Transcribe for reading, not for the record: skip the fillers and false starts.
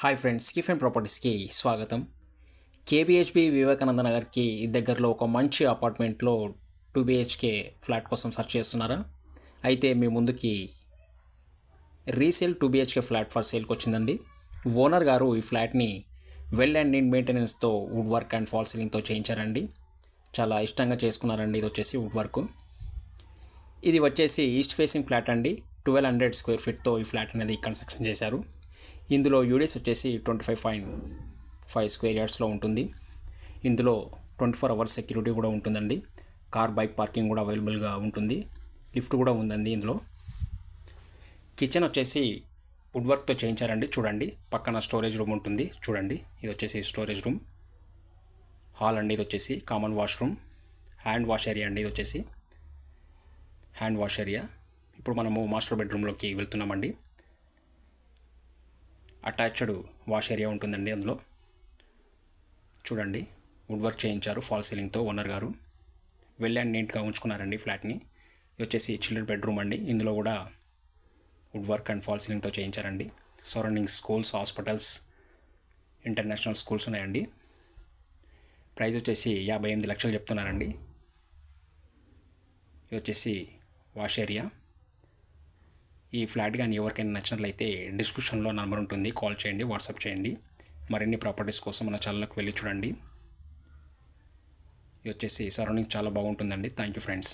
Hi friends, కిఫ్ and ప్రాపర్టీస్కి స్వాగతం. KBHB Vivekananda నగర్కి దగ్గరలో ఒక మంచి అపార్ట్మెంట్లో 2 BHK ఫ్లాట్ కోసం సెర్చ్ చేస్తున్నారా? అయితే మీ ముందుకి రీసేల్ 2 BHK ఫ్లాట్ ఫర్ సేల్కి వచ్చిందండి. ఓనర్ గారు ఈ ఫ్లాట్ని వెల్ అండ్ నీట్ మెయింటెనెన్స్తో వుడ్ వర్క్ అండ్ ఫాల్ సీలింగ్తో చేయించారండి. చాలా ఇష్టంగా చేసుకున్నారండి. ఇది వచ్చేసి వుడ్ వర్క్. ఇది వచ్చేసి ఈస్ట్ ఫేసింగ్ ఫ్లాట్ అండి. 1200 స్క్వేర్ ఫీట్తో ఈ ఫ్లాట్ అనేది కన్స్ట్రక్షన్ చేశారు. ఇందులో యూడిఎస్ వచ్చేసి 25.5 స్క్వేర్ యార్డ్స్లో ఉంటుంది. ఇందులో 24 అవర్స్ సెక్యూరిటీ కూడా ఉంటుందండి. కార్ బైక్ పార్కింగ్ కూడా అవైలబుల్గా ఉంటుంది. లిఫ్ట్ కూడా ఉందండి. ఇందులో కిచెన్ వచ్చేసి వుడ్ వర్క్తో చేయించారండి. చూడండి, పక్కన స్టోరేజ్ రూమ్ ఉంటుంది. చూడండి, ఇది వచ్చేసి స్టోరేజ్ రూమ్. హాల్ అండి. ఇది వచ్చేసి common washroom, hand wash area అండి. ఇది వచ్చేసి హ్యాండ్ వాష్ ఏరియా. ఇప్పుడు మనము మాస్టర్ బెడ్రూమ్లోకి వెళ్తున్నామండి. అటాచ్డ్ వాష్ ఏరియా ఉంటుందండి. అందులో చూడండి, వుడ్ వర్క్ చేయించారు ఫాల్ సీలింగ్తో ఓనర్ గారు. వెల్ అండ్ నీట్గా ఉంచుకున్నారండి ఫ్లాట్ని. ఇది వచ్చేసి చిల్డ్రన్ బెడ్రూమ్ అండి. ఇందులో కూడా వుడ్ వర్క్ అండ్ ఫాల్ సీలింగ్తో చేయించారండి. Surroundings schools, hospitals, international schools ఉన్నాయండి. ప్రైస్ వచ్చేసి 58 లక్షలు చెప్తున్నారండి. ఇది వచ్చేసి వాష్ ఏరియా. ఈ ఫ్లాట్ కానీ ఎవరికైనా నచ్చినట్లయితే డిస్క్రిప్షన్లో నెంబర్ ఉంటుంది, కాల్ చేయండి, వాట్సాప్ చేయండి. మరిన్ని ప్రాపర్టీస్ కోసం మన ఛానల్కి వెళ్ళి చూడండి. ఇది వచ్చేసి సరౌండింగ్ చాలా బాగుంటుందండి. Thank you friends.